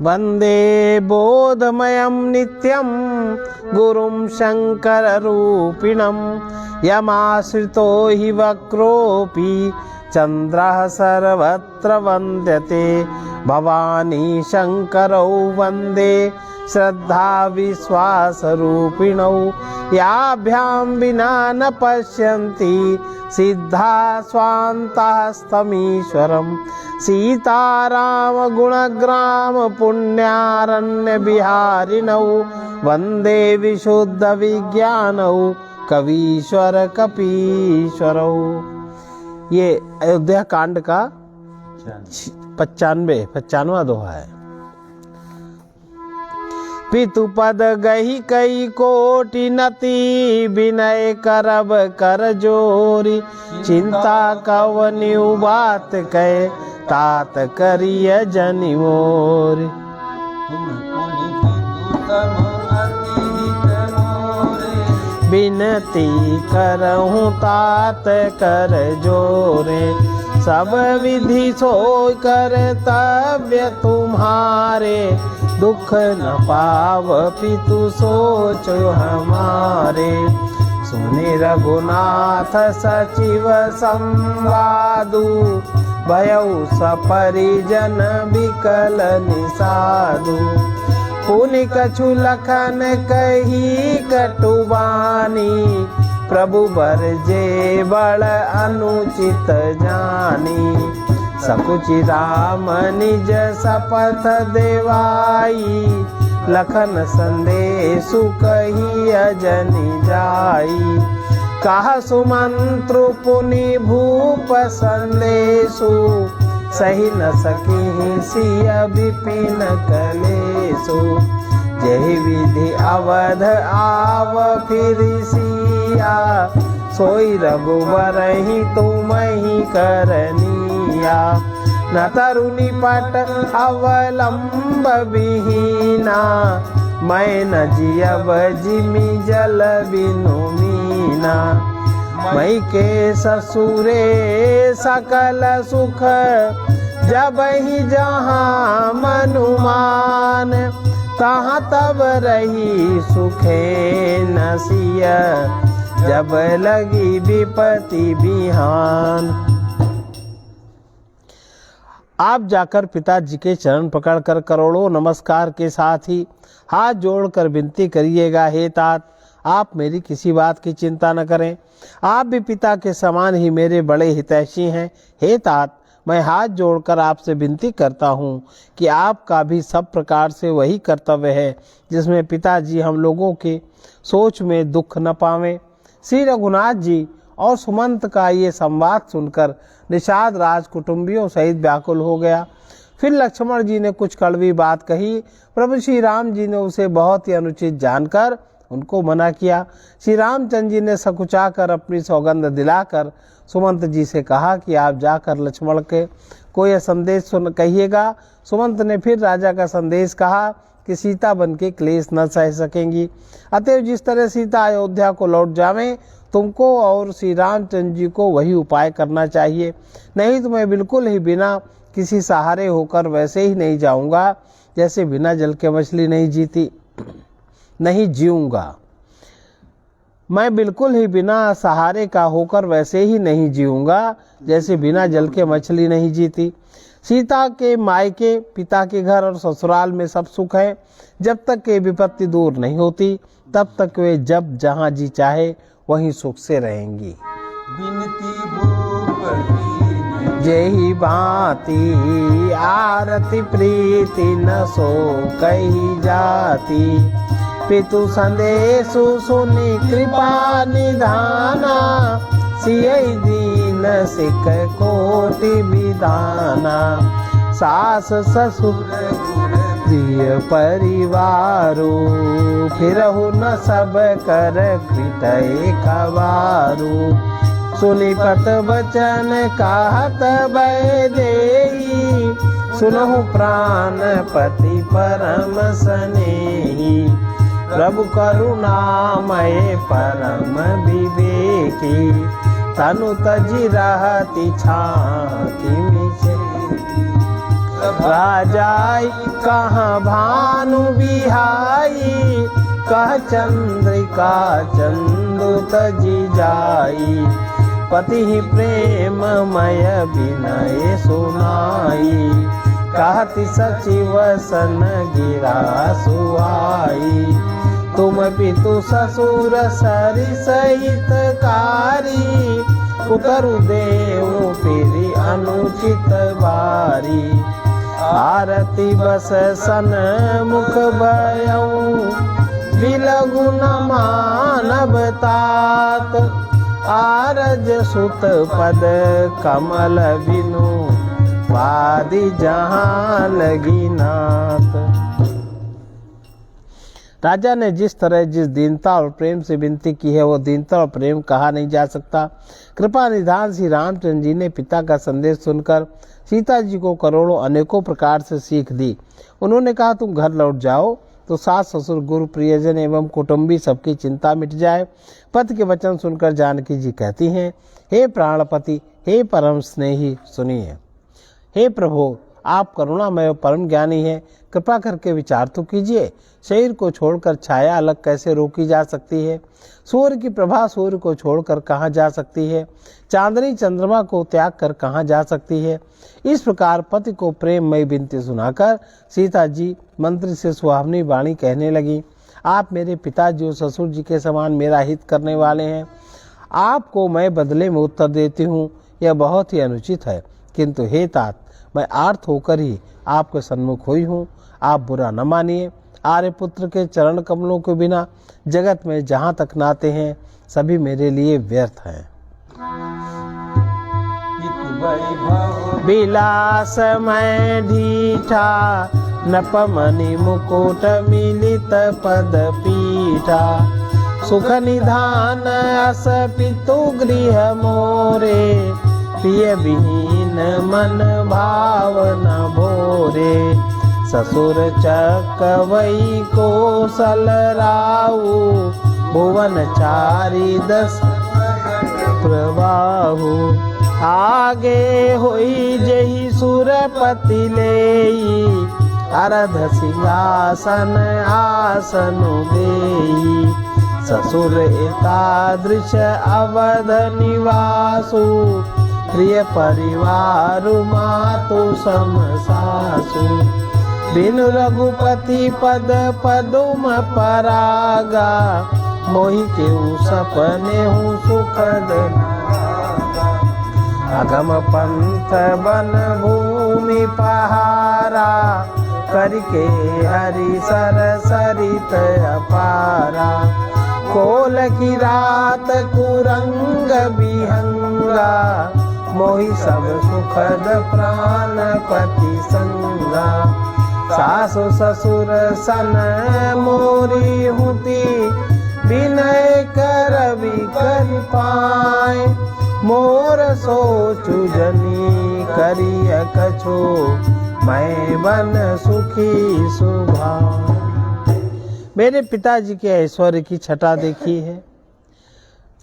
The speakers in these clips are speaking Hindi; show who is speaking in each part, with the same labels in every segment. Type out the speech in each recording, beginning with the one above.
Speaker 1: वन्दे बोधमयं नित्यं गुरुं शङ्कररूपिणं यमाश्रितो हि वक्रोऽपि चन्द्रः सर्वत्र वन्द्यते भवानी शङ्करौ वन्दे श्रद्धा विश्वासरूपिणौ याभ्यां विना न पश्यन्ति सिद्धा स्वान्तस्तमीश्वरं सीताराम गुणग्राम पुण्यारण्य बिहारिणौ वन्दे विशुद्ध विज्ञानौ कवीश्वर कपीश्वरौ। ये अयोध्या कांड का 95वां दोहा है। पितुपद गही कई कोटि नति विनय करब कर जोरी चिंता कवन्यु बात कहे तात करिय जनि मोरी। बिनती करहूँ तात कर जोरे सब विधि सोई कर्तव्य तुम्हारे दुख न पाव पितु सोचो हमारे। सुनि रघुनाथ सचिव संवादु भयउ सपरिजन विकल निषादु। पुनि कछु लखन कही कटुबानी प्रभु बरजे बड़ अनुचित जानी। सकुचि राम निज शपथ देवाई लखन संदेशु कही अजनि जाई। कहा सुमंत्रु पुनि भूप संदेशु सही न सकी सिय विपिन कलेशु। जहि विधि अवध आव फिर सिया सोई रघुवर ही तुम ही करनिया। न तरुणी पट अवलंब विहीना मैं न जियब जिमि जल बिनु मीना। मई के ससुरे सकल सुख जब ही जहाँ मनुमान तहाँ तब रही सुखे नसिया जब लगी विपत्ति बिहान। आप जाकर पिताजी के चरण पकड़कर करोड़ों नमस्कार के साथ ही हाथ जोड़कर विनती करिएगा, हे तात आप मेरी किसी बात की चिंता न करें, आप भी पिता के समान ही मेरे बड़े हितैषी हैं। हे तात मैं हाथ जोड़कर आपसे विनती करता हूँ कि आपका भी सब प्रकार से वही कर्तव्य है जिसमें पिताजी हम लोगों के सोच में दुख न पावें। श्री रघुनाथ जी और सुमंत का ये संवाद सुनकर निषाद राज कुटुंबियों सहित व्याकुल हो गया। फिर लक्ष्मण जी ने कुछ कड़वी बात कही। प्रभु श्री राम जी ने उसे बहुत ही अनुचित जानकर उनको मना किया। श्री रामचंद्र जी ने सकुचाकर अपनी सौगंध दिलाकर सुमंत जी से कहा कि आप जाकर लक्ष्मण के को यह संदेश सुन कहिएगा। सुमंत ने फिर राजा का संदेश कहा कि सीता बन के क्लेश न सह सकेंगी, अतएव जिस तरह सीता अयोध्या को लौट जावे तुमको और श्री रामचंद्र जी को वही उपाय करना चाहिए, नहीं तो मैं बिल्कुल ही बिना किसी सहारे होकर वैसे ही नहीं जाऊंगा जैसे बिना जल के मछली नहीं जीऊंगा। मैं बिल्कुल ही बिना सहारे का होकर वैसे ही नहीं जीऊंगा जैसे बिना जल के मछली नहीं जीती। सीता के मायके, पिता के घर और ससुराल में सब सुख है। जब तक ये विपत्ति दूर नहीं होती तब तक वे जब जहाँ जी चाहे वहीं सुख से रहेंगी। जेहि भांति आरती प्रीति न सो कही जाती, पितु संदेशु सुनि कृपा निधाना, सियहि दीन सिख कोटि विधाना। सास ससुर प्रिय परिवारो, फिरहु न सब कर कृतय खवारू। सुनि पत बचन कहत भय देहि, सुनहु प्राण पति परम स्नेही। प्रभु करुणामय परम विवेकी, तनु तजि रहति छाति मिछे। राजाई कहाँ भानु बिहाई, कह चंद्रिका चंदु तजी जाई। पति प्रेममय विनय सुनाई, कहति सचिव सन गिरा सुहाई। तुम पितु ससुर सरिस हितकारी, उतरु देव फिरि अनुचित बारी। आरती बस सन मुख भयऊ, बिलगु न मानव तात। आरज सुत पद कमल बिनु, वादी जहां लगी नाथ। राजा ने जिस तरह जिस दीनता और प्रेम से विनती की है, वो दीनता और प्रेम कहा नहीं जा सकता। कृपा निधान श्री रामचंद्र जी ने पिता का संदेश सुनकर सीता जी को करोड़ों अनेकों प्रकार से सीख दी। उन्होंने कहा, तुम घर लौट जाओ तो सास ससुर गुरु प्रियजन एवं कुटुंबी सबकी चिंता मिट जाए। पति के वचन सुनकर जानकी जी कहती हैं, हे प्राणपति, हे परम स्नेही, सुनिए। हे प्रभु, आप करुणामय और परम ज्ञानी हैं, कृपा करके विचार तो कीजिए। शरीर को छोड़कर छाया अलग कैसे रोकी जा सकती है? सूर्य की प्रभा सूर्य को छोड़कर कहाँ जा सकती है? चांदनी चंद्रमा को त्याग कर कहाँ जा सकती है? इस प्रकार पति को प्रेममय विनती सुनाकर सीता जी मंत्री से सुहावनी वाणी कहने लगी। आप मेरे पिताजी और ससुर जी के समान मेरा हित करने वाले हैं। आपको मैं बदले में उत्तर देती हूँ, यह बहुत ही अनुचित है, किंतु हे तात, मैं आर्थ होकर ही आपके सन्मुख हुई हूँ। आप बुरा न मानिए। आर्यपुत्र के चरण कमलों के बिना जगत में जहाँ तक नाते हैं सभी मेरे लिए व्यर्थ हैं। विलास में ढीठा, नपमणि मुकुट मिलित पद पीठा। सुख निधान अस पितु गृह मोरे, प्रिय विहीन मन भावना भोरे। ससुर चकवई कोसल राऊ, भुवन चारी दस प्रवाहु। आगे होई जही सुरपति लेई, अरध सिंहासन आसन देई। ससुर एतादृश अवध निवासु, प्रिय परिवार मातु सम सासु। बिनु रघुपति पद पदुम परागा, मोहि केहू सपने हूँ सुखद। अगम पंथ बन भूमि पहारा, करके हरि सर सरित अपारा। कोल की रात कुरंग बिहंगा, मोहि सब सुखद प्राणपति संगा। सासु ससुर सन मोरी हुती, विनय कर कर पाए। मोर सोचु जनी करिय कछो, मैं बन सुखी सुभाए। मेरे पिताजी के ऐश्वर्य की छटा देखी है,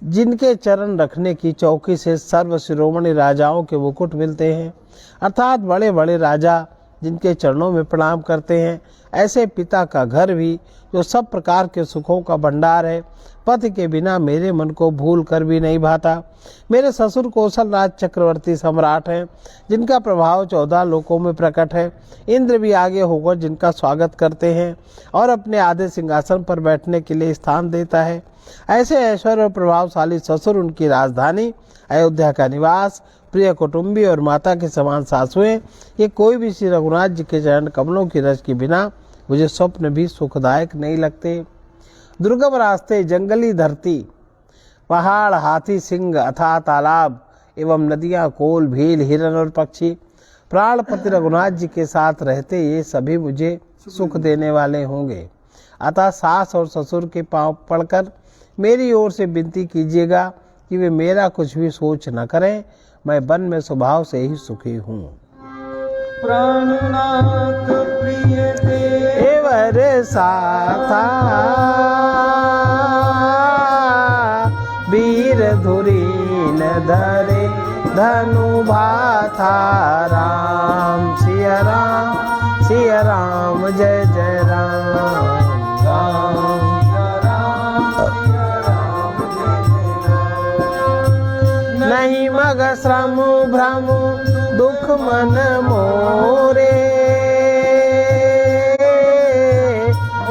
Speaker 1: जिनके चरण रखने की चौकी से सर्व शिरोमणि राजाओं के मुकुट मिलते हैं, अर्थात बड़े बड़े राजा जिनके चरणों में प्रणाम करते हैं। ऐसे पिता का घर भी, जो सब प्रकार के सुखों का भंडार है, पति के बिना मेरे मन को भूल कर भी नहीं भाता। मेरे ससुर कौशल राज चक्रवर्ती सम्राट हैं, जिनका प्रभाव 14 लोकों में प्रकट है। इंद्र भी आगे होकर जिनका स्वागत करते हैं और अपने आधे सिंहासन पर बैठने के लिए स्थान देता है। ऐसे ऐश्वर्य और प्रभावशाली ससुर, उनकी राजधानी अयोध्या का निवास, प्रिय कुटुंबी और माता के समान सासुएं, ये कोई भी श्री रघुनाथ जी के चरण कमलों की रस के बिना मुझे स्वप्न भी सुखदायक नहीं लगते। दुर्गम रास्ते, जंगली धरती, पहाड़, हाथी, सिंह, अथाह तालाब एवं नदियां, कोल, भील, हिरन और पक्षी प्राणपति रघुनाथ जी के साथ रहते ये सभी मुझे सुख देने वाले होंगे। अतः सास और ससुर के पांव पड़कर मेरी ओर से विनती कीजिएगा कि वे मेरा कुछ भी सोच न करें। मैं वन में स्वभाव से ही सुखी हूँ।
Speaker 2: प्राणनाथ प्रिय
Speaker 1: देवर साथा, वीर धुरीन धरे धनु भाथा। राम सिया राम। राम जय जय राम राम नहीं मग श्रम भ्रम दुख मन मोरे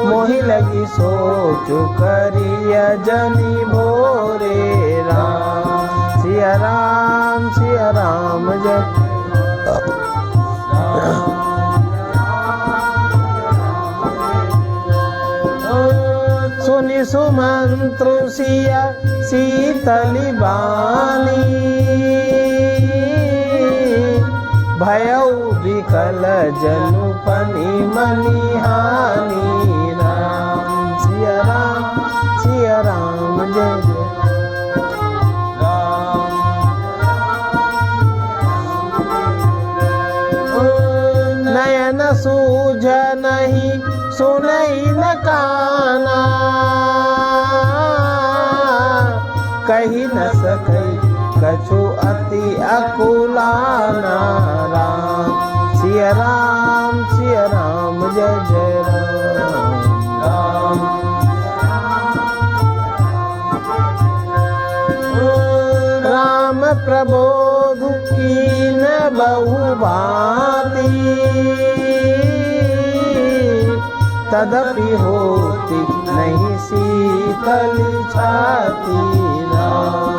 Speaker 1: मोहि लगी सोच करिय जनी भोरे राम सिया राम जय सुनि सुमंत्र सिया शीतली बानी भयउ विकल जनु पनि मनि हानि राम सिया राम जय जय नयन सूझ नहीं सुनई न काना कही न सकई कछु अति अकुलाना राम सिया राम जय जय राम राम प्रबोध कीन बहु भांति तदपि होती नहीं शीतल छाती राम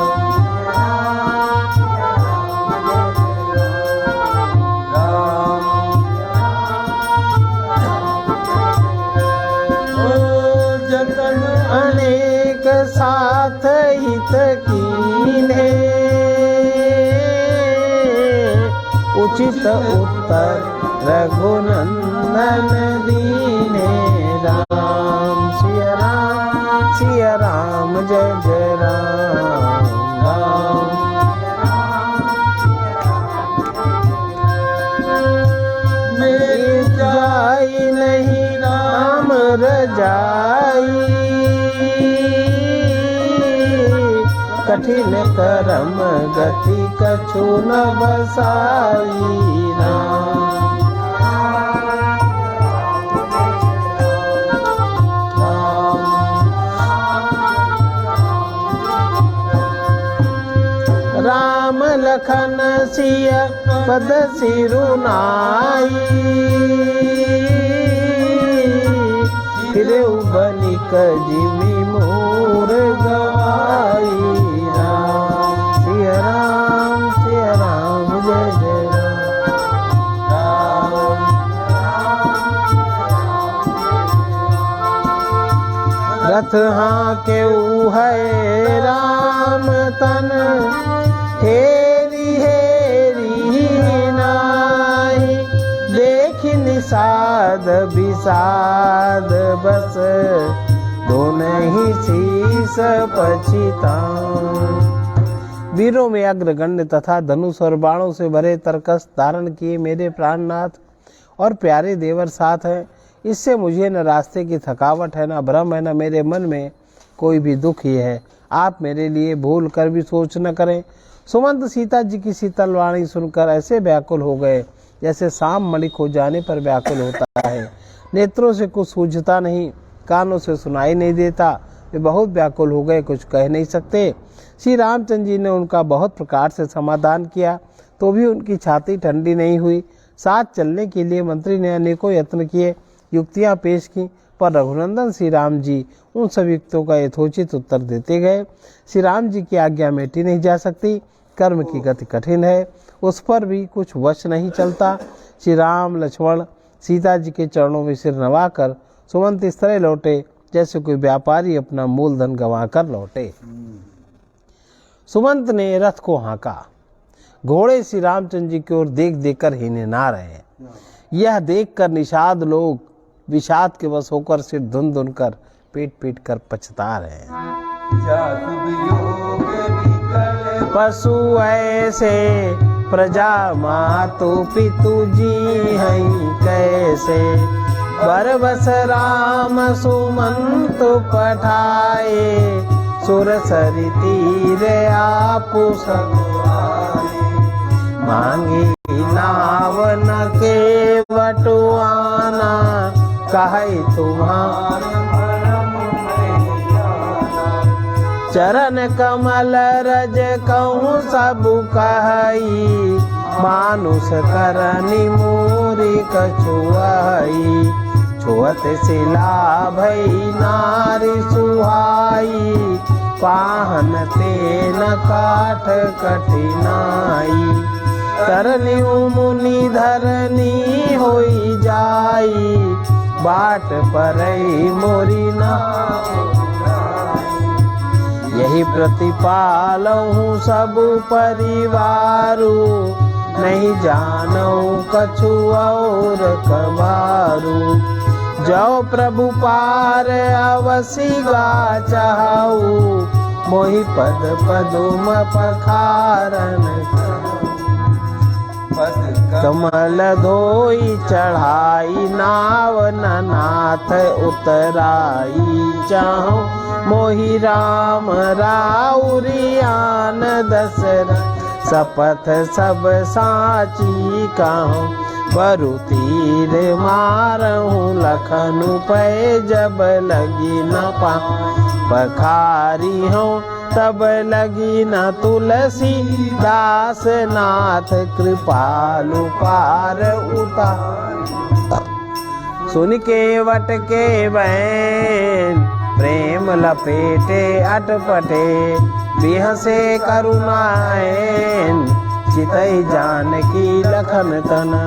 Speaker 1: जतन अनेक साथ हित कीन्हे उचित उत्तर रघुनंदन दीने राम सिया राम जय जय राम मेरी जाई नहीं राम रजाई कठिन करम गति कछु न बसाई राम लखन सिया पद सिरुनाई फिर बनिक जिमि मोर गवाई राम सिया राम जय जय राम रथ हाँ के है राम तन हेरी नाही देख निषाद विषाद बस दोनों ही शीस पछितान वीरों में अग्रगण्य तथा धनुष और बाणों से भरे तरकस धारण किए मेरे प्राणनाथ और प्यारे देवर साथ हैं। इससे मुझे न रास्ते की थकावट है, न भ्रम है, न मेरे मन में कोई भी दुख ही है। आप मेरे लिए भूल कर भी सोच न करें। सुमंत सीता जी की शीतल वाणी सुनकर ऐसे व्याकुल हो गए जैसे शाम मणिक हो जाने पर व्याकुल होता है। नेत्रों से कुछ सूझता नहीं, कानों से सुनाई नहीं देता। वे बहुत व्याकुल हो गए, कुछ कह नहीं सकते। श्री रामचंद्र जी ने उनका बहुत प्रकार से समाधान किया तो भी उनकी छाती ठंडी नहीं हुई। साथ चलने के लिए मंत्री ने अनेकों यत्न किए, युक्तियां पेश की, पर रघुनंदन श्री राम जी उन सब युक्तियों का यथोचित उत्तर देते गए। श्री राम जी की आज्ञा मेटी नहीं जा सकती, कर्म की गति कठिन है, उस पर भी कुछ वश नहीं चलता। श्री राम लक्ष्मण सीता जी के चरणों में सिर नवाकर सुमंत इस तरह लौटे जैसे कोई व्यापारी अपना मूलधन गंवा कर लौटे। सुमंत ने रथ को हाँका। घोड़े श्री रामचंद्र जी की ओर देख देख कर हिनहिना रहे। यह देखकर निषाद लोग विषाद के वश होकर सिर धुन धुन कर पीट पीट कर पछता रहे हैं। पशु ऐसे प्रजा मातु पितु जी हैं कैसे, बरबस राम सुमंत पठाए, सुरसरि तीर आपु सब मांगी नाव न केवल वटुआना, कहै तुम्हारे चरण कमल रज कहूँ सब कहई, मानुष करनी मूरी कछुआई, छुअत शिला भई नारी सुहाई, पाहन तेन काठ कठिनाई, तरनी मुनि धरनी होई जाई, बाट परई मोरी ना यही प्रतिपालहूँ सब परिवारू, नहीं जानऊ कछु और कबारू, जो प्रभु पार अवसी गा चाहू, मोहि पद पदुम पखारन कमल धोई चढ़ाई, नाव नाथ उतराई, चाहूं मोहि राम राउरियान दशरथ, सपथ सब साची कहूँ, बरु तीर मारहूँ लखनु पै, जब लगी न पा पखारी हूँ, तब लगी न तुलसी दास नाथ, कृपालु पार उतार। सुन के वट के बैन प्रेम लपेटे अटपटे, बिहसे करुणाएन, चितई जानकी लखन तना।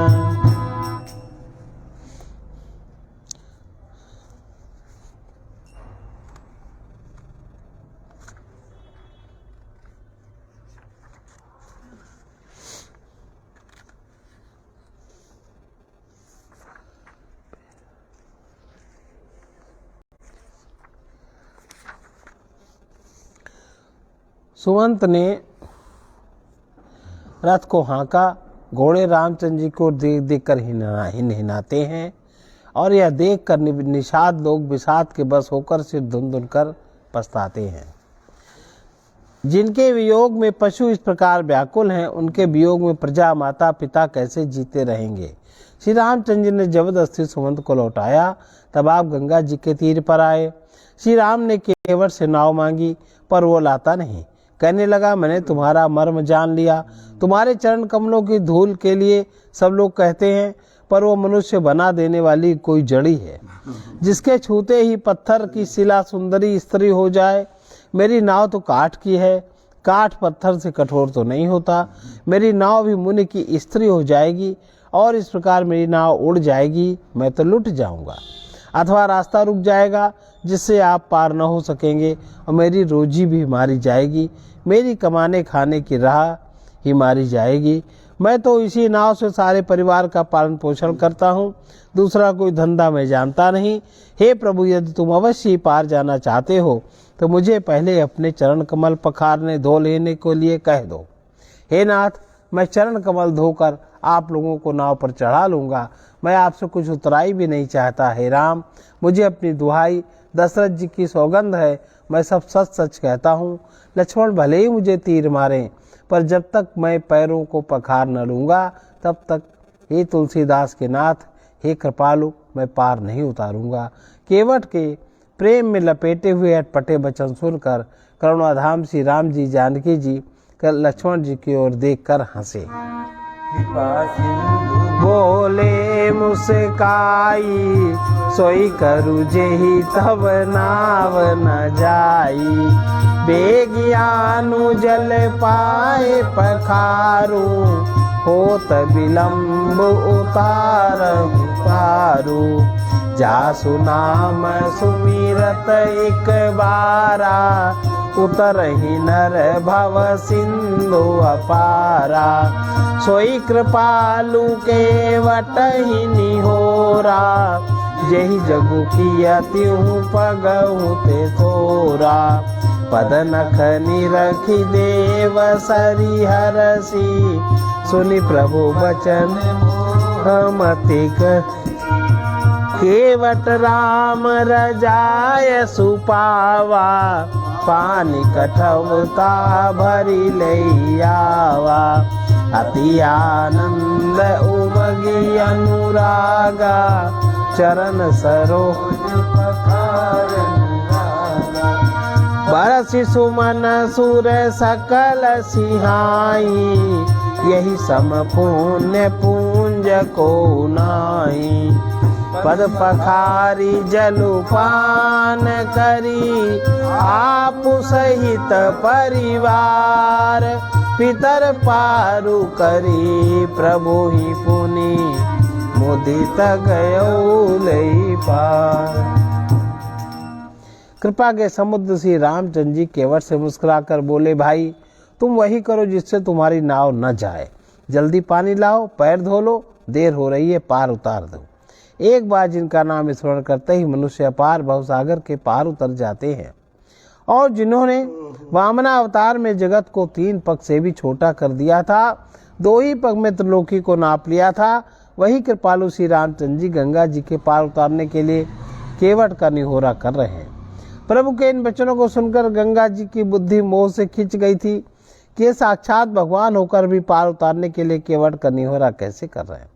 Speaker 1: सुमंत ने रथ को हाँका, घोड़े रामचंद्र जी को देख देख कर हिनहिनाते हैं, और यह देख कर निषाद लोग विषाद के बस होकर सिर धुन कर पछताते हैं। जिनके वियोग में पशु इस प्रकार व्याकुल हैं, उनके वियोग में प्रजा माता पिता कैसे जीते रहेंगे। श्री रामचंद्र जी ने जबरदस्ती सुमंत को लौटाया। तब आप गंगा जी के तीर पर आए। श्री राम ने केवट से नाव मांगी, पर वो लाता नहीं। कहने लगा, मैंने तुम्हारा मर्म जान लिया। तुम्हारे चरण कमलों की धूल के लिए सब लोग कहते हैं, पर वो मनुष्य बना देने वाली कोई जड़ी है, जिसके छूते ही पत्थर की शिला सुंदरी स्त्री हो जाए। मेरी नाव तो काठ की है, काठ पत्थर से कठोर तो नहीं होता। मेरी नाव भी मुनि की स्त्री हो जाएगी, और इस प्रकार मेरी नाव उड़ जाएगी, मैं तो लुट जाऊंगा। अथवा रास्ता रुक जाएगा, जिससे आप पार न हो सकेंगे, और मेरी रोजी भी मारी जाएगी। मेरी कमाने खाने की राह ही मारी जाएगी। मैं तो इसी नाव से सारे परिवार का पालन पोषण करता हूँ, दूसरा कोई धंधा मैं जानता नहीं। हे प्रभु, यदि तुम अवश्य पार जाना चाहते हो, तो मुझे पहले अपने चरण कमल पखारने धो लेने के लिए कह दो। हे नाथ, मैं चरण कमल धोकर आप लोगों को नाव पर चढ़ा लूँगा। मैं आपसे कुछ उतराई भी नहीं चाहता। हे राम, मुझे अपनी दुहाई, दशरथ जी की सौगंध है, मैं सब सच सच कहता हूँ। लक्ष्मण भले ही मुझे तीर मारें, पर जब तक मैं पैरों को पखार न लूँगा, तब तक हे तुलसीदास के नाथ, हे कृपालु, मैं पार नहीं उतारूँगा। केवट के प्रेम में लपेटे हुए अटपटे वचन सुनकर करुणाधाम श्री राम जी जानकी जी लक्ष्मण जी की ओर देखकर हंसे। बोले मुस्काई, सोई करु जेहि तब नाव न जाई। बेगियानु जल पाए पखारू, होत विलम्ब उतारहु पारू। जासु नाम सुमिरत एक बारा, उतरहि नर भव सिंधु अपारा। सोई कृपालु के वटहि निहोरा, जेहि जगु किया त्यों पगहु ते थोरा। पद नख निरखि देव सरि हरसि, सुनि प्रभु वचन मति केवट राम रजाय सुपावा। पानी कठवता भरी लैयावा, अति आनंद उमगी अनुरागा, चरण सरोज पखार निरागा। बरसि सुमन सुर सकल सिहाई, यही सम पुण्य पुंज को नाई। पद पखारी जलुपान करी, आप सहित परिवार। पितर पारु करी, प्रभु ही पुनि मुदित गयो लई पार। कृपा के समुद्र श्री रामचंद्र जी केवट से मुस्कुराकर बोले, भाई तुम वही करो जिससे तुम्हारी नाव न जाए। जल्दी पानी लाओ, पैर धो लो, देर हो रही है, पार उतार दो। एक बार जिनका नाम स्मरण करते ही मनुष्य अपार भवसागर के पार उतर जाते हैं, और जिन्होंने वामना अवतार में जगत को 3 पग से भी छोटा कर दिया था, 2 ही पग में त्रिलोकी को नाप लिया था, वही कृपालु श्री रामचंद्र जी गंगा जी के पार उतारने के लिए केवट का निहोरा कर रहे हैं। प्रभु के इन वचनों को सुनकर गंगा जी की बुद्धि मोह से खिंच गई थी कि ये साक्षात भगवान होकर भी पार उतारने के लिए केवट का निहोरा कैसे कर रहे हैं।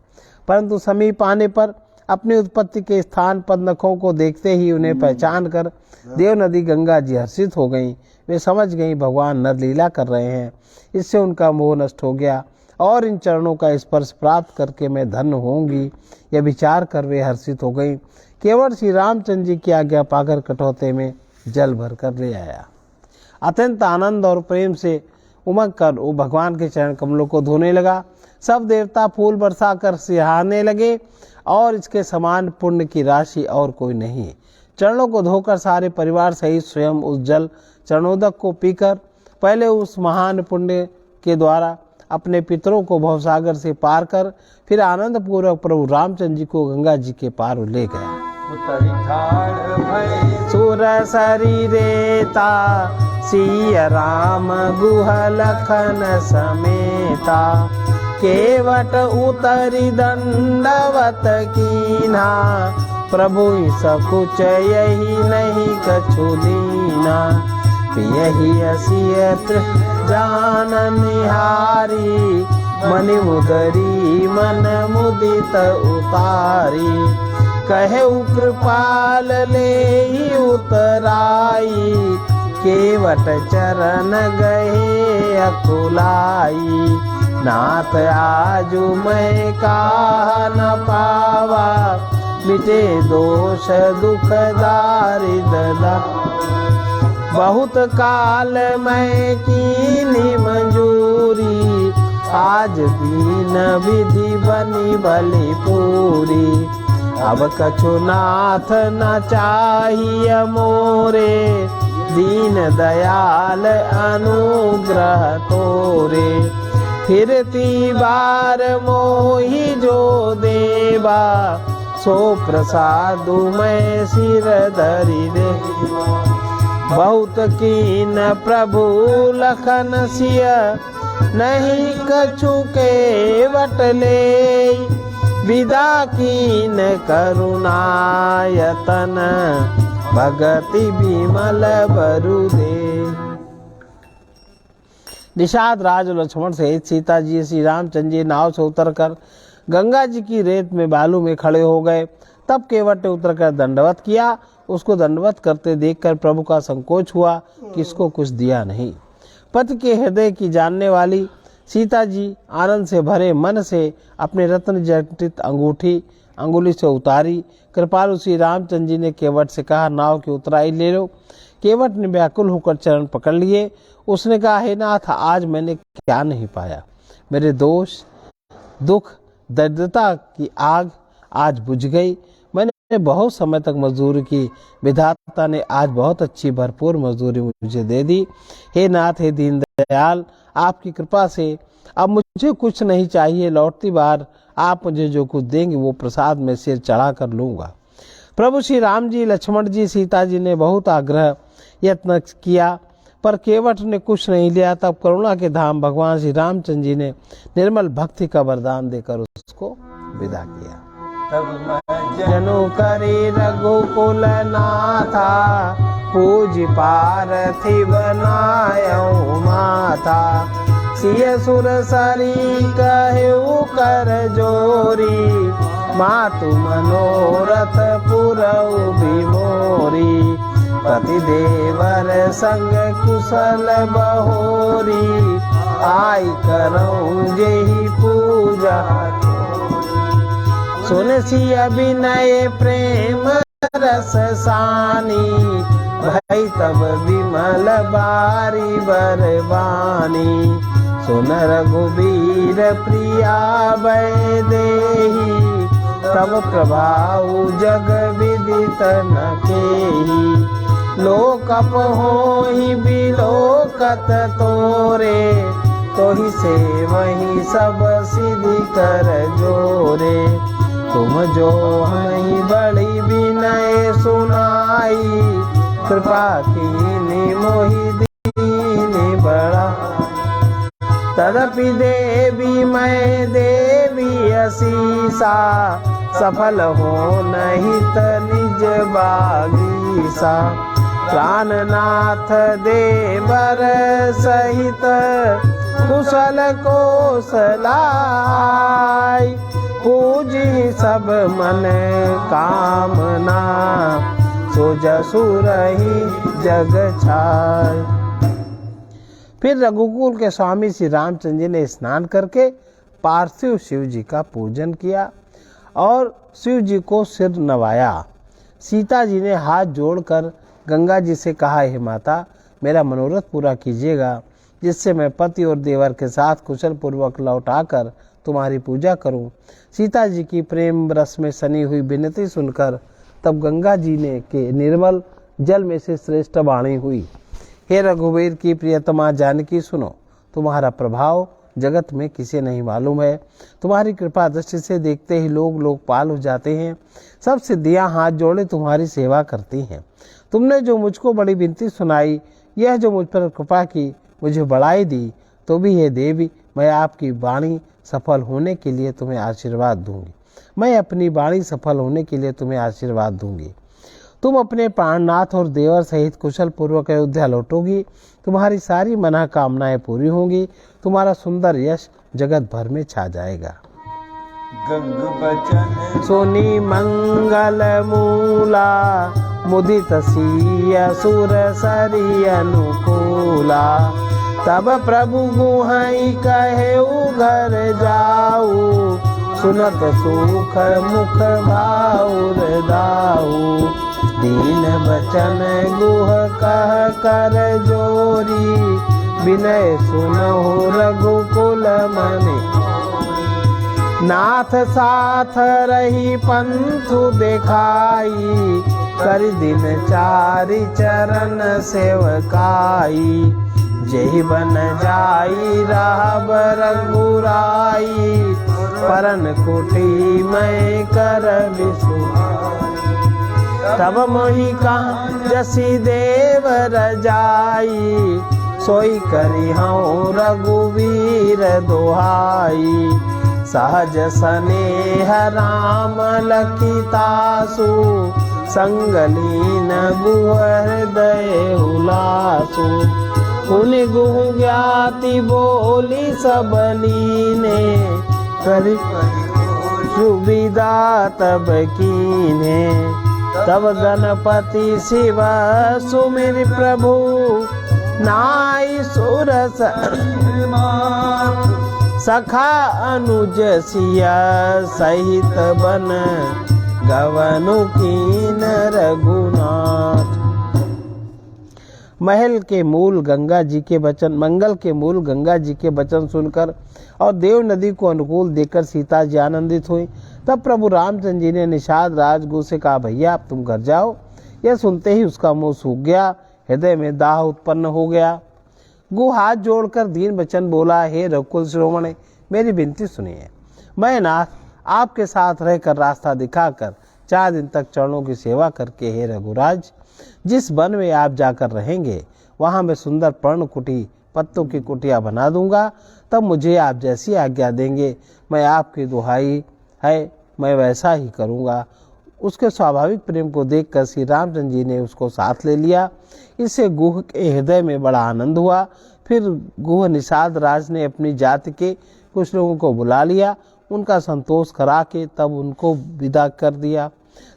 Speaker 1: परंतु समीप आने पर अपनी उत्पत्ति के स्थान पर नखों को देखते ही उन्हें पहचान कर देव नदी गंगा जी हर्षित हो गईं। वे समझ गईं भगवान नरलीला कर रहे हैं। इससे उनका मोह नष्ट हो गया और इन चरणों का स्पर्श प्राप्त करके मैं धन्य होंगी, यह विचार कर वे हर्षित हो गईं। केवट श्री रामचंद्र जी की आज्ञा पाकर कटौते में जल भर कर ले आया। अत्यंत आनंद और प्रेम से उमग कर वो भगवान के चरण कमलों को धोने लगा। सब देवता फूल बरसा कर सिहाने लगे और इसके समान पुण्य की राशि और कोई नहीं। चरणों को धोकर सारे परिवार सहित स्वयं उस जल चरणोदक को पीकर पहले उस महान पुण्य के द्वारा अपने पितरों को भवसागर से पार कर फिर आनंद पूर्वक प्रभु रामचंद्र जी को गंगा जी के पार ले गया। सुर शरीरेता सिय राम गुह लखन समेता, केवट उतरी दंडवत कीन्हा, प्रभु सकुच यही नहीं कछु दीना। यही असियत जान निहारी, मनि मुदरी मन मुदित उतारी। कहे कृपाल ले उतराई, केवट चरण गए अकुलाई। नाथ आजु मैं काह न पावा, मिटे दोष दुख दारिद्र। बहुत काल मैं कीनी मंजूरी, आज दीन विधि बनी भली पूरी। अब कछु नाथ न चाहिए मोरे, दीन दयाल अनुग्रह तोरे। फिरती बार मोहि जो देवा, सो प्रसादु मैं सिर धरि दे। बहुत कीन प्रभु लखन सिय, नहीं कछु केवट ले। विदा कीन करुणायतन, भगति विमल बरु दे। निषाद राज लक्ष्मण सहित सीता जी श्री रामचंद्र जी नाव से उतरकर गंगा जी की रेत में बालू में खड़े हो गए। तब केवट ने उतरकर दंडवत किया। उसको दंडवत करते देखकर प्रभु का संकोच हुआ कि इसको कुछ दिया नहीं। पति के हृदय की जानने वाली सीता जी आनंद से भरे मन से अपने रत्न जटित अंगूठी अंगुली से उतारी। कृपालु श्री रामचंद्र जी ने केवट से कहा, नाव की उतराई ले लो। केवट ने व्याकुल होकर चरण पकड़ लिए। उसने कहा, हे नाथ, आज मैंने क्या नहीं पाया। मेरे दोष दुख दरिद्रता की आग आज बुझ गई। मैंने बहुत समय तक मजदूरी की, विधाता ने आज बहुत अच्छी भरपूर मजदूरी मुझे दे दी। हे नाथ, हे दीनदयाल, आपकी कृपा से अब मुझे कुछ नहीं चाहिए। लौटती बार आप मुझे जो कुछ देंगे वो प्रसाद में सिर चढ़ा कर लूँगा। प्रभु श्री राम जी, लक्ष्मण जी, सीता जी ने बहुत आग्रह यत्न किया पर केवट ने कुछ नहीं लिया। तब करुणा के धाम भगवान श्री रामचंद्र जी ने निर्मल भक्ति का वरदान देकर उसको विदा किया। तब जनु करे रघुकुल नाथा, पूज पारथी बनायो माथा। सिय सुर सरी कहु कर जोरी, मातु मनोरथ पुरऊ बिमोरी, पति देवर संग कुशल बहोरी, आई करऊं जेहि पूजा। सुन सिय विनय प्रेम रस सानी, भई तब विमल बारी बरबानी, सुन रघुबीर प्रिया भय देहि, तब प्रभाव जग विदित न केहि, लोकप होहि बिलोकत तोरे, तोहि से वही सब सिद्धि कर जोरे, तुम जो हमें बड़ी विनय सुनाई, कृपा कीनी मोहि दीन बड़ा, तदपि देवी मैं देवी असीसा, सफल हो नहीं त निज बागीसा, प्राणनाथ देवर सहित कुशल कोसलाई, पूजी सब मन कामना, सो जसु रही जग छाय। फिर रघुकुल के स्वामी श्री रामचंद्र जी ने स्नान करके पार्थिव शिव जी का पूजन किया और शिव जी को सिर नवाया। सीता जी ने हाथ जोड़कर गंगा जी से कहा, हे माता, मेरा मनोरथ पूरा कीजिएगा, जिससे मैं पति और देवर के साथ कुशल पूर्वक लौटाकर तुम्हारी पूजा करूं। सीता जी की प्रेम रस में सनी हुई विनती सुनकर तब गंगा जी ने के निर्मल जल में से श्रेष्ठ वाणी हुई, हे रघुवीर की प्रियतमा जानकी, सुनो, तुम्हारा प्रभाव जगत में किसे नहीं मालूम है। तुम्हारी कृपा दृष्टि से देखते ही लोग लोकपाल हो जाते हैं। सब सिद्धियां हाथ जोड़े तुम्हारी सेवा करती हैं। तुमने जो मुझको बड़ी विनती सुनाई, यह जो मुझ पर कृपा की, मुझे बढ़ाई दी, तो भी हे देवी, मैं आपकी वाणी सफल होने के लिए तुम्हें आशीर्वाद दूंगी। मैं अपनी वाणी सफल होने के लिए तुम्हें आशीर्वाद दूंगी। तुम अपने प्राणनाथ और देवर सहित कुशल पूर्वक अयोध्या लौटोगी। तुम्हारी सारी मनोकामनाएं पूरी होंगी। तुम्हारा सुंदर यश जगत भर में छा जाएगा।
Speaker 2: गंग बचन
Speaker 1: सुनी मंगल मूला, मुदित सिय सुर सरी अनुकूला। तब प्रभु गुहाई कहे घर जाऊ, सुनत सुख मुख भाउर दाऊ। दीन बचन गुह कह कर जोरी, विनय सुनहु रघुकुल मनि। नाथ साथ रही पंथु देखाई, कर दिन चारि चरण सेवकाई। जहि बन जाई रहब रघुराई, परन कुटी मैं कर विसुहाई। तब मोहि कहाँ जसी देव रजाई, सोई करी हूँ रघुवीर दोहाई। सहज स्नेह राम लखितासु, संगलीन गुह हृदय हुलासु। पुनि गुह ज्ञाति बोली सबलीने, करि सुविदा तब कीने। तब गणपति शिव सुमिर प्रभु, नाई सुरस सखा अनुज सिया सहित बन, गवनु कीन रघुनाथ। महल के मूल गंगा जी के वचन, मंगल के मूल गंगा जी के वचन सुनकर और देव नदी को अनुकूल देखकर सीता जी आनंदित हुई। तब प्रभु रामचंद्र जी ने निषाद राजगु से कहा, भैया अब तुम घर जाओ। यह सुनते ही उसका मुंह सूख गया, हृदय में दाह उत्पन्न हो गया। गु हाथ जोड़कर दीन वचन बोला, हे रघुकुल शिरोमणि, मेरी विनती सुनिए। मैं नाथ आपके साथ रहकर रास्ता दिखाकर 4 दिन तक चरणों की सेवा करके, हे रघुराज, जिस वन में आप जाकर रहेंगे वहां मैं सुंदर पर्ण कुटी पत्तों की कुटिया बना दूंगा। तब मुझे आप जैसी आज्ञा देंगे, मैं आपकी दुहाई है, मैं वैसा ही करूंगा। उसके स्वाभाविक प्रेम को देखकर श्री रामचंद्र जी ने उसको साथ ले लिया। इससे गुह के हृदय में बड़ा आनंद हुआ। फिर गुह निषाद राज ने अपनी जाति के कुछ लोगों को बुला लिया, उनका संतोष करा के तब उनको विदा कर दिया।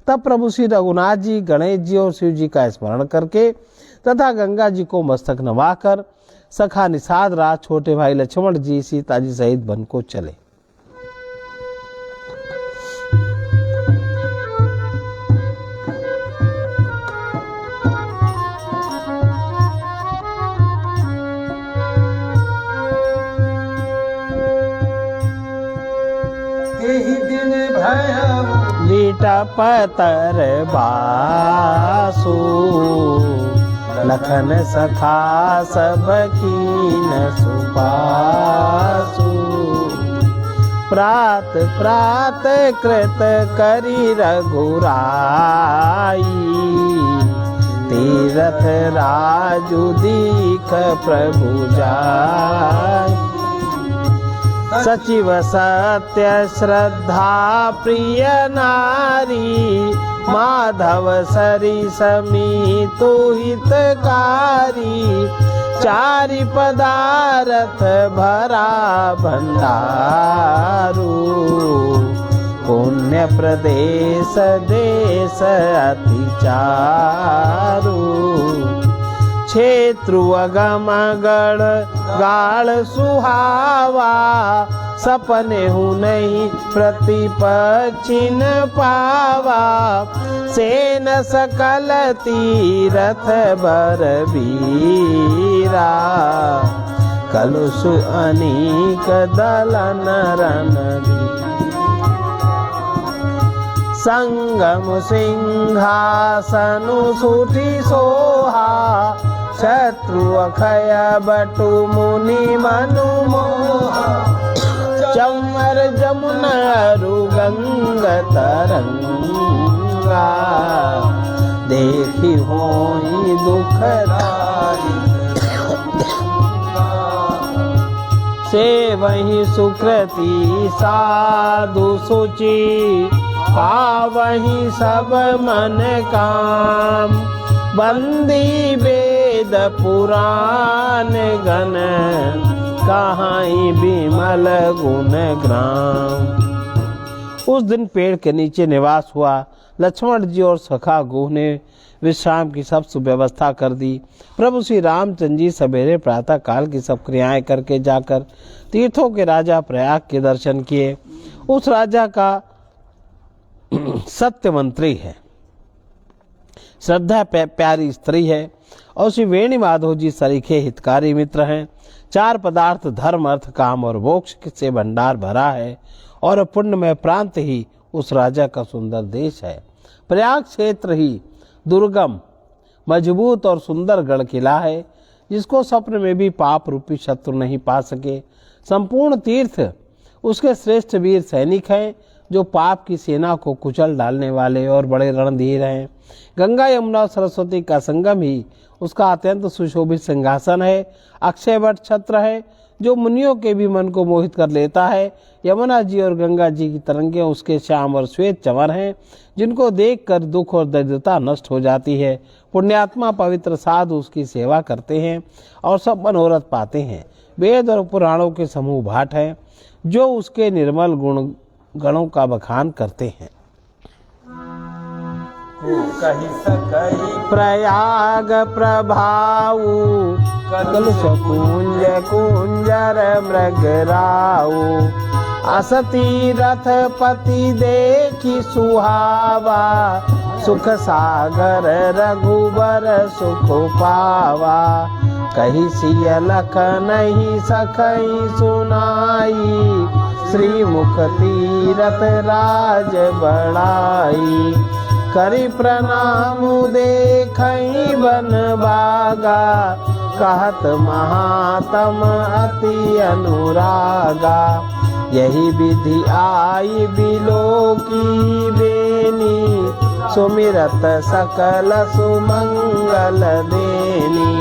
Speaker 1: तब प्रभु श्री रघुनाथ जी गणेश जी और शिव जी का स्मरण करके तथा गंगा जी को मस्तक नवाकर सखा निषाद राज, छोटे भाई लक्ष्मण जी, सीता जी सहित वन को चले।
Speaker 2: दिन भयउ
Speaker 1: लीटा पतर बासु, लखन सखा सब कीन सुपासु। प्रात प्रात कृत करी रघुराई, तीरथ राजु दीख प्रभु जाई। सचिव सत्य श्रद्धा प्रिय नारी, माधव सरी समीतु हितकारी। चारि पदारथ भरा भंडारू, पुण्य प्रदेश देश अति चारू। क्षेत्रु अगम गढ़ गाढ़ सुहावा, सपने हूँ नहीं प्रतिपक्षिन पावा। सेन सकल तीरथ बर वीरा, कलुषु अनीक दलन रणधीरा। संगम सिंहासनु सुठी सोहा, शत्रु अखय बटु मुनि मनु मोहा। चमर जमुना अरु गंग तरंगा, देखी होई दुखदाई। से वही सुकृति साधु सुचि, पावहि सब मन काम। बंदी वेद पुराण गण, कहाई बिमल गुण ग्राम। उस दिन पेड़ के नीचे निवास हुआ। लक्ष्मण जी और सखा गुह ने विश्राम की सब सुव्यवस्था कर दी। प्रभु श्री रामचंद्र जी सवेरे प्रातः काल की सब क्रियाएं करके जाकर तीर्थों के राजा प्रयाग के दर्शन किए। उस राजा का सत्य मंत्री है, श्रद्धा प्यारी स्त्री है और श्री वेणी माधव जी सरीखे हितकारी मित्र हैं। चार पदार्थ धर्म अर्थ काम और मोक्ष से भंडार भरा है और पुण्यमय प्रांत ही उस राजा का सुंदर देश है। प्रयाग क्षेत्र ही दुर्गम मजबूत और सुंदर गढ़ किला है, जिसको स्वप्न में भी पाप रूपी शत्रु नहीं पा सके। संपूर्ण तीर्थ उसके श्रेष्ठ वीर सैनिक हैं, जो पाप की सेना को कुचल डालने वाले और बड़े रणधीर हैं। गंगा यमुना और सरस्वती का संगम ही उसका अत्यंत सुशोभित सिंहासन है। अक्षय वट छत्र है, जो मुनियों के भी मन को मोहित कर लेता है। यमुना जी और गंगा जी की तरंगें उसके श्याम और श्वेत चंवर हैं, जिनको देखकर दुख और दरिद्रता नष्ट हो जाती है। पुण्यात्मा पवित्र साधु उसकी सेवा करते हैं और सब मनोरथ पाते हैं। वेद और पुराणों के समूह भाट हैं, जो उसके निर्मल गणों का बखान करते हैं।
Speaker 2: कहि सकई
Speaker 1: प्रयाग प्रभाऊ, कलुष कुंज कुंजर मृगराऊ। असती रथ पति देखी सुहावा, सुख सागर रघुबर सुख पावा। कही सिय लख नहीं सकई सुनाई, श्रीमुख तीरथ राज बड़ाई। करी प्रणाम देखई बन बागा, कहत महात्म अति अनुरागा। यही विधि आई बिलो की बेनी, सुमिरत सकल सुमंगल देनी।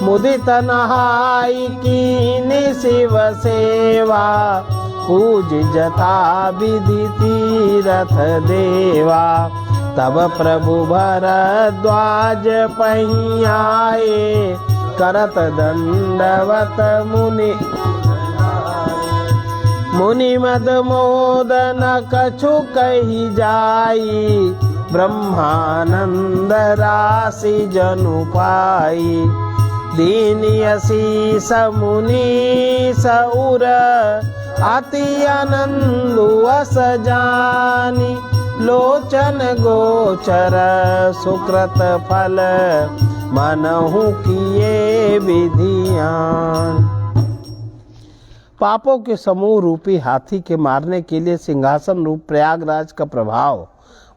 Speaker 1: मुदित नहाई कीनि शिव सेवा, पूज जथा विधि तीरथ देवा। तब प्रभु भरद्वाज पहियाए, करत दंडवत मुनि मुनि मद मोदन कछु कही जाई ब्रह्मानंद राशि जनु पाई दीन यशीष मुनि सउर अति आनंदु अस जानी लोचन गोचर सुकृत फल मनहु किए विधियान। पापों के समूह रूपी हाथी के मारने के लिए सिंहासन रूप प्रयागराज का प्रभाव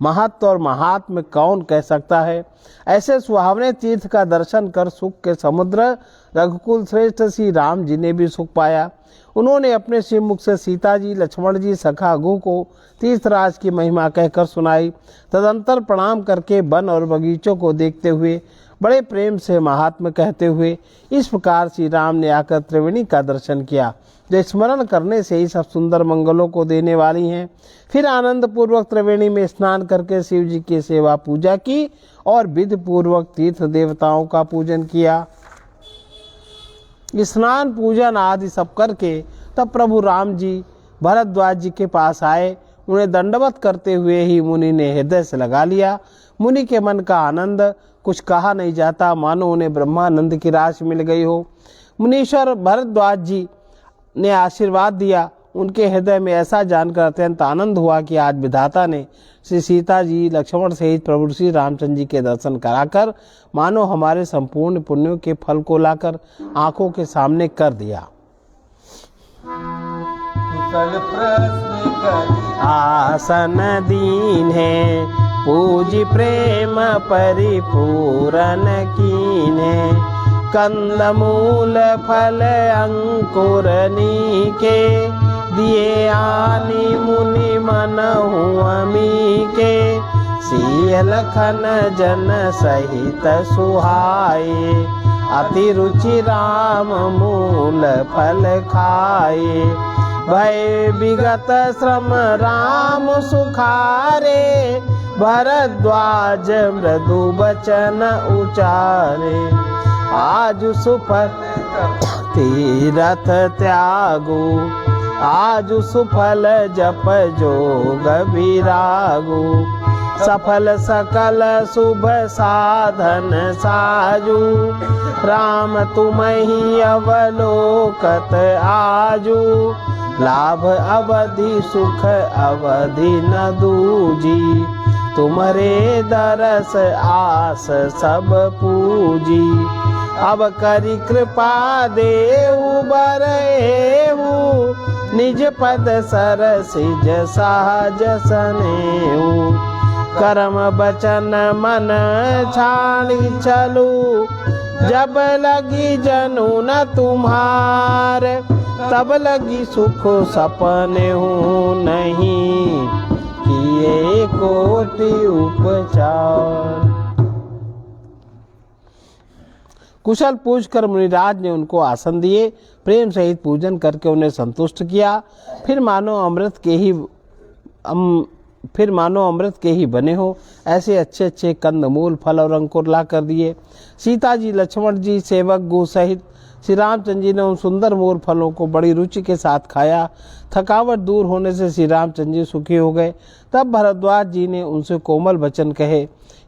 Speaker 1: महत्व और महात्म्य कौन कह सकता है। ऐसे सुहावने तीर्थ का दर्शन कर सुख के समुद्र रघुकुल श्रेष्ठ श्री राम जी ने भी सुख पाया। उन्होंने अपने श्रीमुख से सीता जी, लक्ष्मण जी, सखा गु को तीर्थराज की महिमा कहकर सुनाई। तदंतर प्रणाम करके वन और बगीचों को देखते हुए बड़े प्रेम से महात्म्य कहते हुए इस प्रकार श्री राम ने आकर त्रिवेणी का दर्शन किया, जो स्मरण करने से ही सब सुंदर मंगलों को देने वाली हैं। फिर आनंद पूर्वक त्रिवेणी में स्नान करके शिव जी की सेवा पूजा की और विधि पूर्वक तीर्थ देवताओं का पूजन किया। स्नान पूजन आदि सब करके तब प्रभु राम जी भरद्वाज जी के पास आए। उन्हें दंडवत करते हुए ही मुनि ने हृदय से लगा लिया। मुनि के मन का आनंद कुछ कहा नहीं जाता, मानो उन्हें ब्रह्मानंद की राशि मिल गई हो। मुनीश्वर भरद्वाज जी ने आशीर्वाद दिया। उनके हृदय में ऐसा जानकर अत्यंत आनंद हुआ कि आज विधाता ने श्री सीता जी, लक्ष्मण सहित प्रभु श्री रामचंद्र जी के दर्शन कराकर मानो हमारे संपूर्ण पुण्यों के फल को लाकर आंखों के सामने कर दिया।
Speaker 2: कुशल प्रश्न करी
Speaker 1: आसन दीन है पूज प्रेम परिपूरन कीन है कंद मूल फल अंकुर नीके दिए आनी मुनि मन हुअमी के सिय लखन जन सहित सुहाए अति रुचि राम मूल फल खाए भय विगत श्रम राम सुखारे भरद्वाज मृदु बचन उचारे आज सुफल तीरथ त्यागु आज सुफल जप जोग विरागु सफल सकल शुभ साधन साजू राम तुम्हि अवलोकत आजू लाभ अवधि सुख अवधि न दूजी तुम्हारे दरस आस सब पूजी अब करी कृपा देहु बरेहु निज पद सरसिज सहज सनेहु कर्म बचन मन छाणी चलू जब लगी जनु न तुम्हार तब लगी सुख सपने हूँ नहीं किए कोटि उपचार। कुशल पूछकर मुनिराज ने उनको आसन दिए, प्रेम सहित पूजन करके उन्हें संतुष्ट किया। फिर मानो अमृत के ही बने हो ऐसे अच्छे अच्छे कंदमूल फल और अंकुर ला कर दिए। सीता जी, लक्ष्मण जी, सेवक गु सहित श्री रामचंद्र जी ने उन सुंदर मूल फलों को बड़ी रुचि के साथ खाया। थकावट दूर होने से श्री रामचंद्र जी सुखी हो गए। तब भरद्वाज जी ने उनसे कोमल वचन कहे,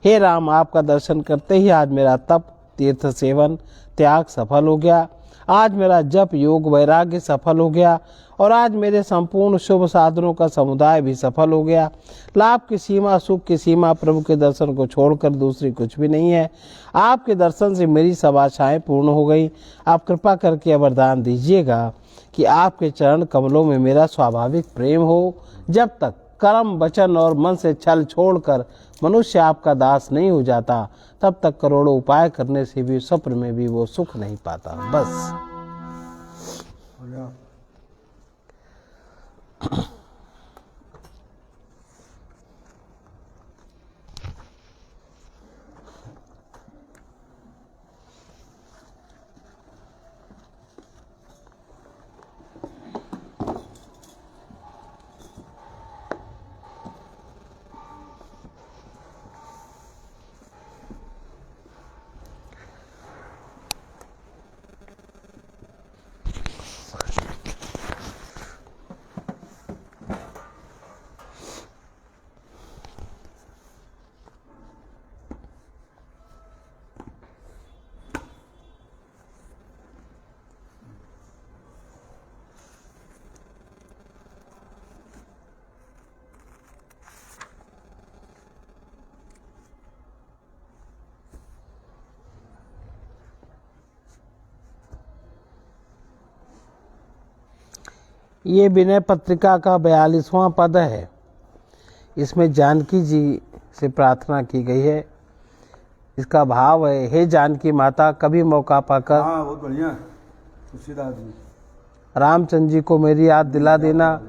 Speaker 1: हे राम, आपका दर्शन करते ही आज मेरा तप, तीर्थ सेवन, त्याग सफल हो गया। आज मेरा जप, योग, वैराग्य सफल हो गया और आज मेरे संपूर्ण शुभ साधनों का समुदाय भी सफल हो गया। लाभ की सीमा, सुख की सीमा प्रभु के दर्शन को छोड़कर दूसरी कुछ भी नहीं है। आपके दर्शन से मेरी सब आशाएं पूर्ण हो गई। आप कृपा करके वरदान दीजिएगा कि आपके चरण कमलों में मेरा स्वाभाविक प्रेम हो। जब तक कर्म, वचन और मन से छल छोड़कर मनुष्य आपका दास नहीं हो जाता, तब तक करोड़ों उपाय करने से भी स्वप्न में भी वो सुख नहीं पाता। बस ये विनय पत्रिका का 42वां पद है। इसमें जानकी जी से प्रार्थना की गई है। इसका भाव है, हे जानकी माता, कभी मौका पाकर
Speaker 2: हाँ बहुत बढ़िया तुलसीदास जी।
Speaker 1: रामचंद्र जी को मेरी याद दिला देना।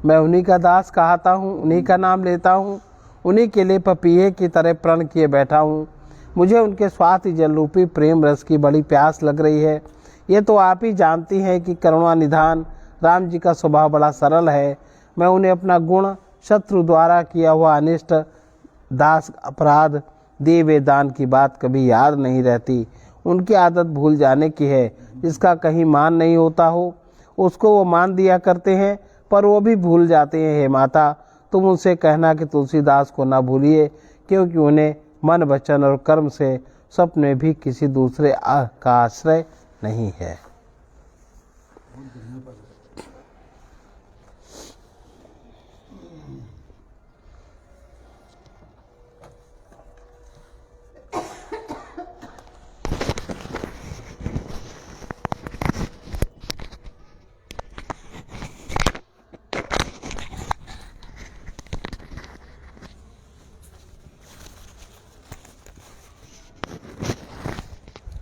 Speaker 1: मैं उन्हीं का दास कहता हूँ, उन्हीं का नाम लेता हूँ, उन्हीं के लिए पपीहे की तरह प्रण किए बैठा हूँ। मुझे उनके स्वाति जल रूपी प्रेम रस की बड़ी प्यास लग रही है। ये तो आप ही जानती हैं कि करुणा निधान राम जी का स्वभाव बड़ा सरल है। मैं उन्हें अपना गुण, शत्रु द्वारा किया हुआ अनिष्ट, दास अपराध, दिए वे दान की बात कभी याद नहीं रहती। उनकी आदत भूल जाने की है। जिसका कहीं मान नहीं होता हो उसको वो मान दिया करते हैं, पर वो भी भूल जाते हैं। हे माता, तुम उनसे कहना कि तुलसीदास को ना भूलिए, क्योंकि उन्हें मन, वचन और कर्म से स्वप्न में भी किसी दूसरे का आश्रय नहीं है।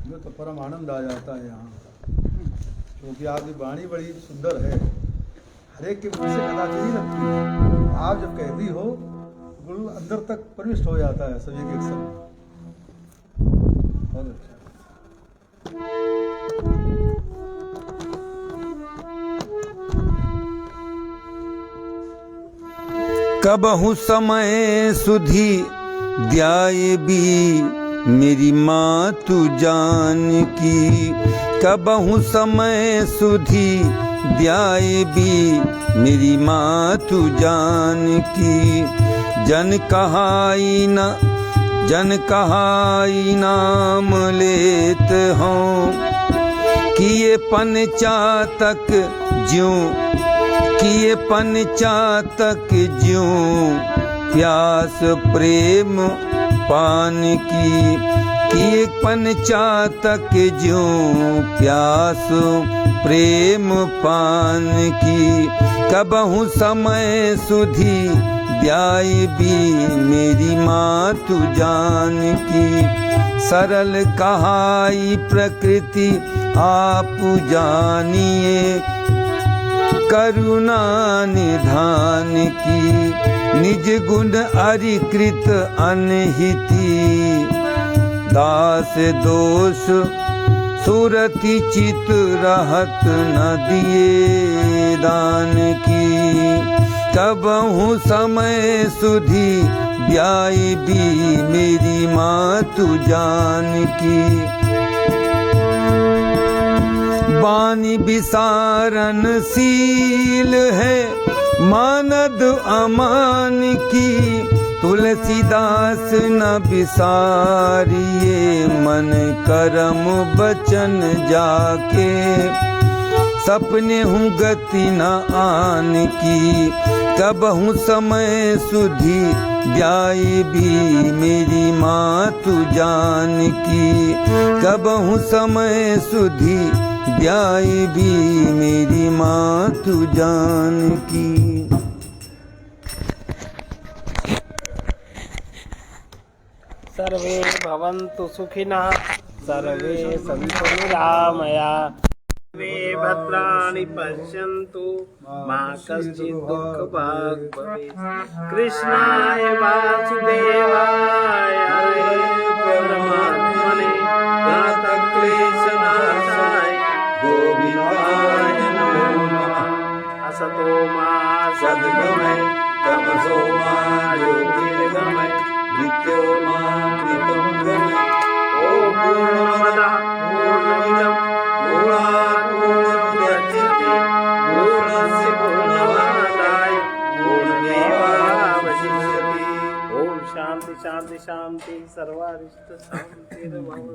Speaker 2: मुझे तो परम आनंद आ जाता है यहाँ, क्योंकि आपकी वाणी बड़ी सुंदर है। हरेक के मुंह से कदाचित ही लगती है। आप जब कहती हो बिल्कुल अंदर तक प्रविष्ट हो जाता है सभी के एक संग। बहुत अच्छा।
Speaker 3: कबहु समय सुधी ध्याये भी मेरी मातु जानकी। कबहु समय सुधी ध्याये भी मेरी मातु जानकी। जन कहाई नाम लेत हूँ, किए पंचातक ज्यों, किए पंचातक ज्यों प्यास प्रेम पान की। किए पंचातक ज्यों प्यास प्रेम पान की। कबहु समय सुधी ध्याये भी मेरी मातु जानकी। सरल कहाई प्रकृति आप जानिए, करुणा निधान की। निज गुण अरिकृत अनहिति, दास दोष सुरति चित रहत न दिए दान की। कबहु समय सुधी ध्याये भी मेरी मातु जानकी। वाणी विसारन शील है मानद अमान की। तुलसीदास न विसारिए मन करम बचन जाके। सपने हूँ गति न आन की। कबहु समय सुधी ध्याये भी मेरी मातु जानकी। कबहु समय सुधी ध्याये भी मेरी मातु जानकी।
Speaker 1: सर्वे भवन्तु सुखिनः, सर्वे सन्तु निरामया, सर्वे भद्राणि पश्यन्तु, मा कश्चित् दुःखभाग् भवेत्। कृष्णाय वासुदेवाय परमात्मने घातक्लेशनाशाय गोविन्दाय नमो नमः। असतो मा सद्गमय, तमसो मा ज्योतिर्गमय, मृत्योर्मामृतं गमय। ॐ पूर्णमदः पूर्णमिदं पूर्णात् पूर्णमुदच्यते, पूर्णस्य पूर्णमादाय पूर्णमेवावशिष्यते। ॐ शान्ति शान्ति शान्ति, सर्वारिष्ट शान्तिर्भवतु।